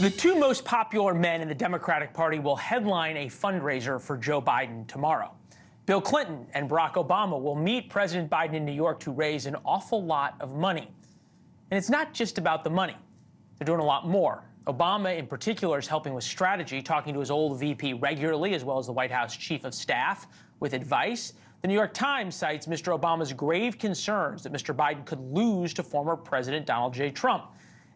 The two most popular men in the Democratic Party will headline a fundraiser for Joe Biden tomorrow. Bill Clinton and Barack Obama will meet President Biden in New York to raise an awful lot of money. And it's not just about the money. They're doing a lot more. Obama, in particular, is helping with strategy, talking to his old VP regularly, as well as the White House Chief of Staff, with advice. The New York Times cites Mr. Obama's grave concerns that Mr. Biden could lose to former President Donald J. Trump.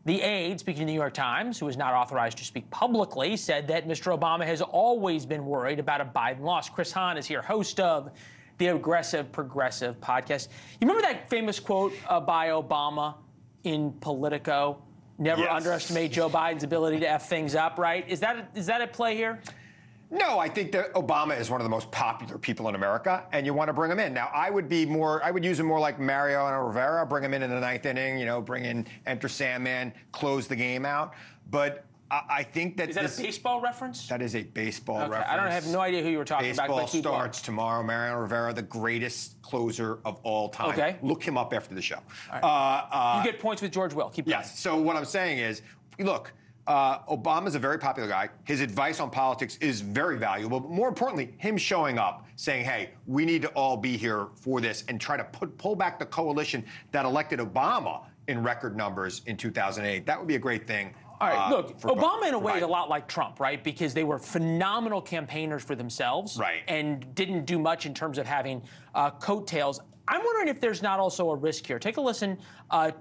The aide, speaking to the New York Times, who is not authorized to speak publicly, said that Mr. Obama has always been worried about a Biden loss. Chris Hahn is here, host of the Aggressive Progressive podcast. You remember that famous quote by Obama in Politico? Never underestimate Joe Biden's ability to F things up, right? Is that at play here? No, I think that Obama is one of the most popular people in America, and you want to bring him in. Now, I would use him more like Mariano Rivera, bring him in the ninth inning, bring in enter Sandman, close the game out. But I think that is that a baseball reference? That is a baseball reference. I have no idea who you were talking about. Baseball starts tomorrow. Mariano Rivera, the greatest closer of all time. Okay. Look him up after the show. All right. You get points with George Will. Keep going. Yes. So what I'm saying is, look, Obama's a very popular guy. His advice on politics is very valuable. But more importantly, him showing up, saying, hey, we need to all be here for this, and try to pull back the coalition that elected Obama in record numbers in 2008. That would be a great thing. All right, look, Obama in a way is a lot like Trump, right? Because they were phenomenal campaigners for themselves, right, and didn't do much in terms of having coattails. I'm wondering if there's not also a risk here. Take a listen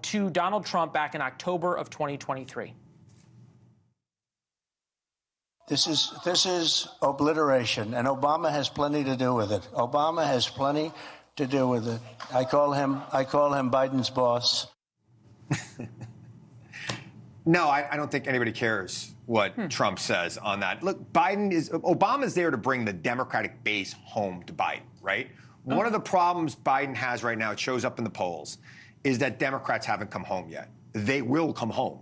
to Donald Trump back in October of 2023. This is obliteration, and Obama has plenty to do with it. Obama has plenty to do with it. I call him Biden's boss. No, I don't think anybody cares what Trump says on that. Look, Obama's there to bring the Democratic base home to Biden, right? One of the problems Biden has right now, it shows up in the polls, is that Democrats haven't come home yet. They will come home.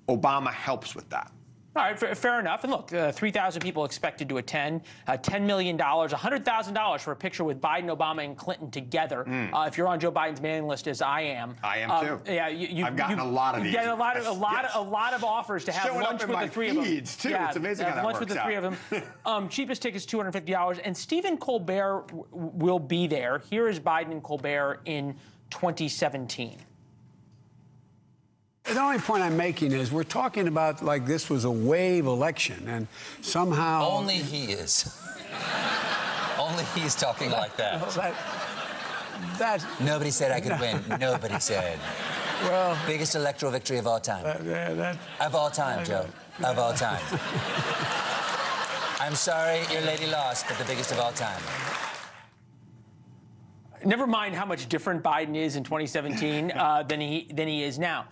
Obama helps with that. All right, fair enough. And look, 3,000 people expected to attend, $10 million, $100,000 for a picture with Biden, Obama, and Clinton together. If you're on Joe Biden's mailing list, as I am. I am too. Yeah, I've gotten a lot of these. You've gotten a lot of offers to have showing lunch up with in the three my of them. feeds, too. Yeah, it's amazing how that lunch works with the out. three of them. Cheapest ticket's $250, and Stephen Colbert will be there. Here is Biden and Colbert in 2017. The only point I'm making is we're talking about like this was a wave election, and somehow... Only he is. Only he's talking like that. Nobody said I could win. Nobody said. Well... Biggest electoral victory of all time. Of all time, Joe. Of all time. I'm sorry your lady lost, but the biggest of all time. Never mind how much different Biden is in 2017 than he is now.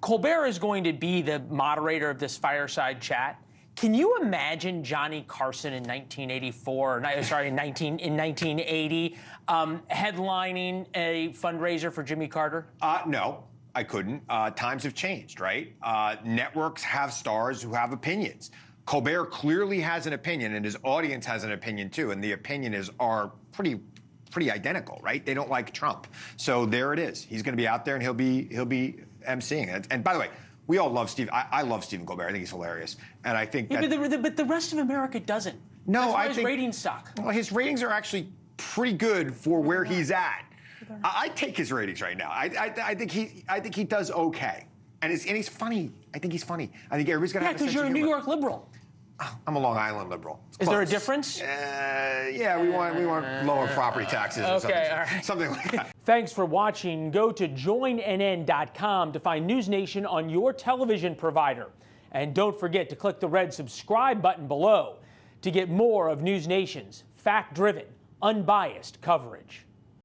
Colbert is going to be the moderator of this fireside chat. Can you imagine Johnny Carson in 1984, in 1980, headlining a fundraiser for Jimmy Carter? No, I couldn't. Times have changed, right? Networks have stars who have opinions. Colbert clearly has an opinion, and his audience has an opinion too, and the opinion are pretty identical, right? They don't like Trump. So there it is. He's going to be out there, and he'll be emceeing it. And by the way, we all love Steve. I love Stephen Colbert. I think he's hilarious. And I think that... But the rest of America doesn't. No, That's why I think... his ratings suck. Well, his ratings are actually pretty good for where he's at. I take his ratings right now. I think he does okay. And he's funny. I think he's funny. I think everybody's got to have a sense of humor. Yeah, because you're a New York liberal. I'm a Long Island liberal. Is there a difference? Yeah, we want lower property taxes or something like that. Thanks for watching. Go to joinnn.com to find NewsNation on your television provider. And don't forget to click the red subscribe button below to get more of NewsNation's fact-driven, unbiased coverage.